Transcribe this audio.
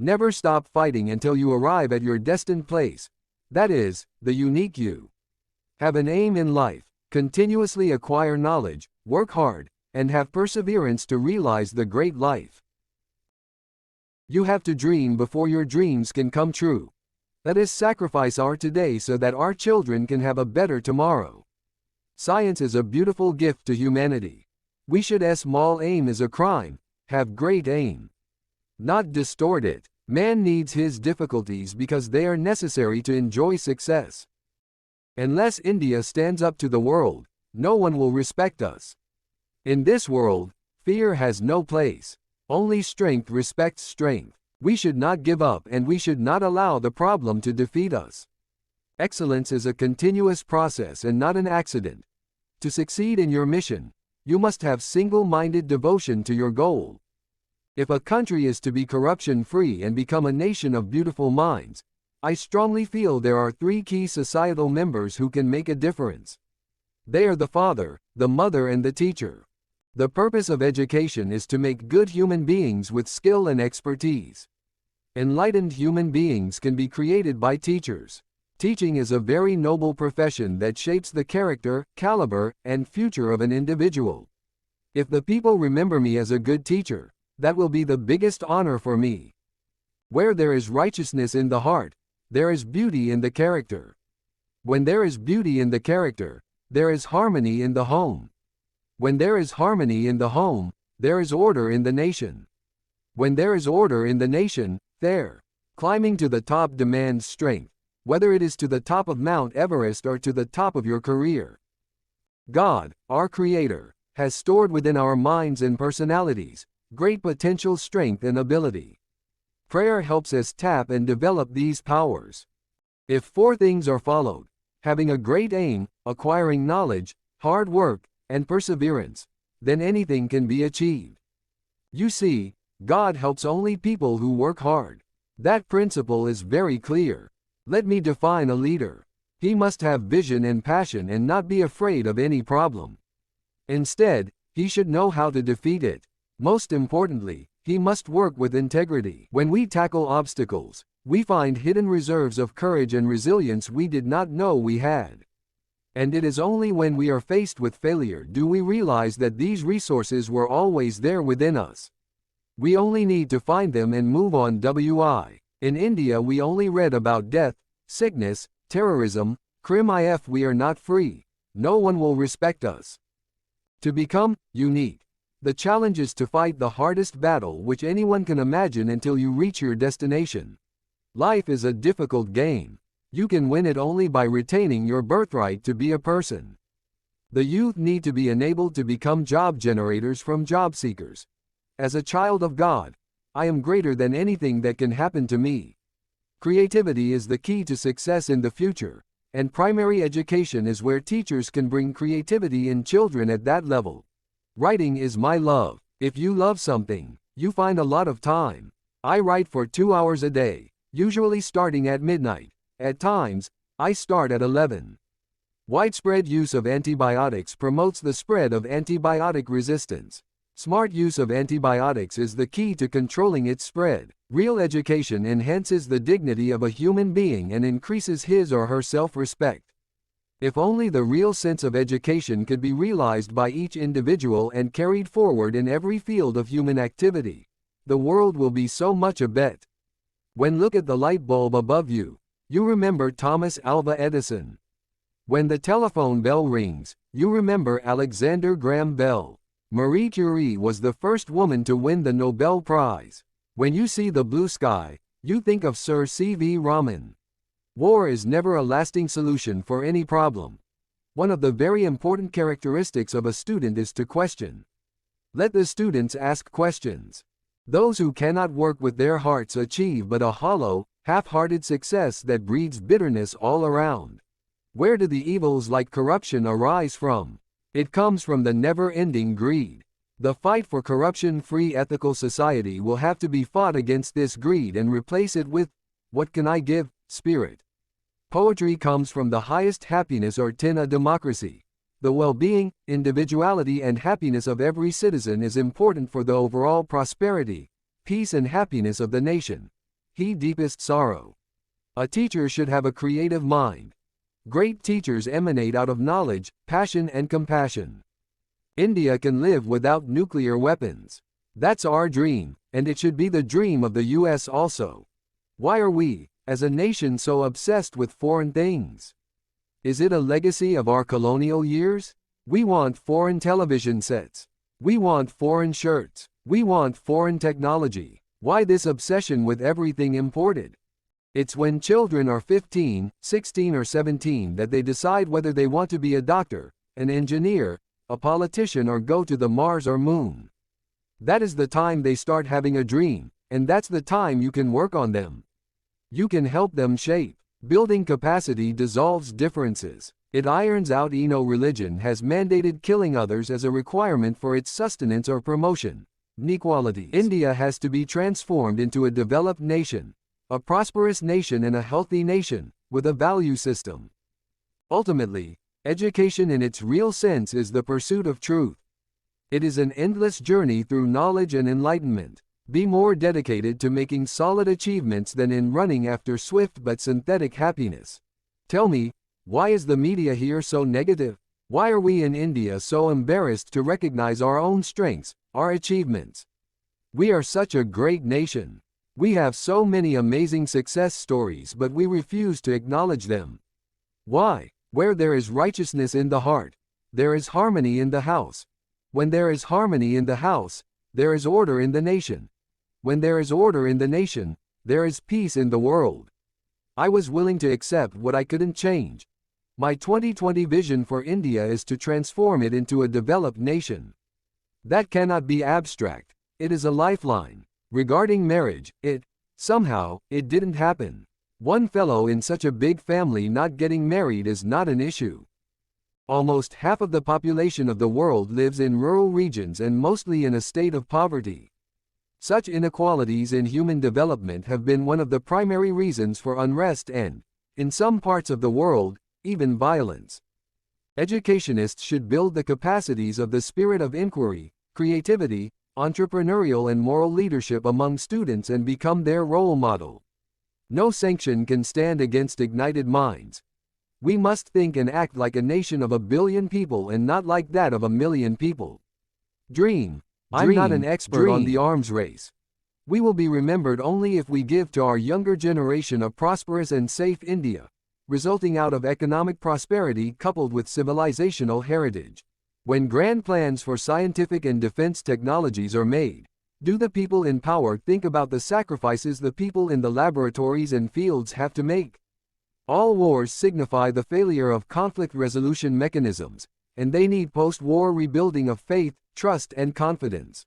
Never stop fighting until you arrive at your destined place. That is, the unique you. Have an aim in life, continuously acquire knowledge, work hard, and have perseverance to realize the great life. You have to dream before your dreams can come true. Let us sacrifice our today so that our children can have a better tomorrow. Science is a beautiful gift to humanity. We should small aim is a crime, have great aim. Not distort it. Man needs his difficulties because they are necessary to enjoy success. Unless India stands up to the world, no one will respect us. In this world, fear has no place. Only strength respects strength. We should not give up and we should not allow the problem to defeat us. Excellence is a continuous process and not an accident. To succeed in your mission, you must have single-minded devotion to your goal. If a country is to be corruption-free and become a nation of beautiful minds, I strongly feel there are 3 key societal members who can make a difference. They are the father, the mother and the teacher. The purpose of education is to make good human beings with skill and expertise. Enlightened human beings can be created by teachers. Teaching is a very noble profession that shapes the character, caliber, and future of an individual. If the people remember me as a good teacher, that will be the biggest honor for me. Where there is righteousness in the heart, there is beauty in the character. When there is beauty in the character, there is harmony in the home. When there is harmony in the home, there is order in the nation. When there is order in the nation, climbing to the top demands strength, whether it is to the top of Mount Everest or to the top of your career. God, our Creator, has stored within our minds and personalities great potential strength and ability. Prayer helps us tap and develop these powers. If 4 things are followed, having a great aim, acquiring knowledge, hard work, and perseverance, then anything can be achieved. You see, God helps only people who work hard. That principle is very clear. Let me define a leader. He must have vision and passion and not be afraid of any problem. Instead, he should know how to defeat it. Most importantly, he must work with integrity. When we tackle obstacles, we find hidden reserves of courage and resilience we did not know we had. And it is only when we are faced with failure do we realize that these resources were always there within us. We only need to find them and move on. In India we only read about death, sickness, terrorism, crime. If we are not free, no one will respect us. To become unique, the challenge is to fight the hardest battle which anyone can imagine until you reach your destination. Life is a difficult game. You can win it only by retaining your birthright to be a person. The youth need to be enabled to become job generators from job seekers. As a child of God, I am greater than anything that can happen to me. Creativity is the key to success in the future, and primary education is where teachers can bring creativity in children at that level. Writing is my love. If you love something, you find a lot of time. I write for 2 hours a day, usually starting at midnight. At times, I start at 11. Widespread use of antibiotics promotes the spread of antibiotic resistance. Smart use of antibiotics is the key to controlling its spread. Real education enhances the dignity of a human being and increases his or her self-respect. If only the real sense of education could be realized by each individual and carried forward in every field of human activity, the world will be so much better. When look at the light bulb above you, you remember Thomas Alva Edison. When the telephone bell rings, you remember Alexander Graham Bell. Marie Curie was the first woman to win the Nobel Prize. When you see the blue sky, you think of Sir C.V. Raman. War is never a lasting solution for any problem. One of the very important characteristics of a student is to question. Let the students ask questions. Those who cannot work with their hearts achieve but a hollow, half-hearted success that breeds bitterness all around. Where do the evils like corruption arise from? It comes from the never-ending greed. The fight for corruption-free ethical society will have to be fought against this greed and replace it with, what can I give, spirit. Poetry comes from the highest happiness or a democracy. The well-being, individuality and happiness of every citizen is important for the overall prosperity, peace and happiness of the nation. he deepest sorrow. A teacher should have a creative mind. Great teachers emanate out of knowledge, passion and compassion. India can live without nuclear weapons. That's our dream, and it should be the dream of the US also. Why are we, as a nation, so obsessed with foreign things? Is it a legacy of our colonial years? We want foreign television sets. We want foreign shirts. We want foreign technology. Why this obsession with everything imported? It's when children are 15, 16 or 17 that they decide whether they want to be a doctor, an engineer, a politician or go to the Mars or Moon. That is the time they start having a dream, and that's the time you can work on them. You can help them shape. Building capacity dissolves differences. It irons out. Religion has mandated killing others as a requirement for its sustenance or promotion. Inequalities. India has to be transformed into a developed nation, a prosperous nation and a healthy nation, with a value system. Ultimately, education in its real sense is the pursuit of truth. It is an endless journey through knowledge and enlightenment. Be more dedicated to making solid achievements than in running after swift but synthetic happiness. Tell me, why is the media here so negative? Why are we in India so embarrassed to recognize our own strengths, our achievements? We are such a great nation. We have so many amazing success stories, but we refuse to acknowledge them. Why? Where there is righteousness in the heart, there is harmony in the house. When there is harmony in the house, there is order in the nation. When there is order in the nation, there is peace in the world. I was willing to accept what I couldn't change. My 2020 vision for India is to transform it into a developed nation. That cannot be abstract. It is a lifeline. Regarding marriage, somehow, it didn't happen. One fellow in such a big family not getting married is not an issue. Almost half of the population of the world lives in rural regions and mostly in a state of poverty. Such inequalities in human development have been one of the primary reasons for unrest and, in some parts of the world, even violence. Educationists should build the capacities of the spirit of inquiry, creativity, entrepreneurial and moral leadership among students and become their role model. No sanction can stand against ignited minds. We must think and act like a nation of 1 billion people and not like that of 1 million people. Dream. I'm not an expert on the arms race. We will be remembered only if we give to our younger generation a prosperous and safe India, resulting out of economic prosperity coupled with civilizational heritage. When grand plans for scientific and defense technologies are made, do the people in power think about the sacrifices the people in the laboratories and fields have to make? All wars signify the failure of conflict resolution mechanisms, and they need post-war rebuilding of faith, trust and confidence.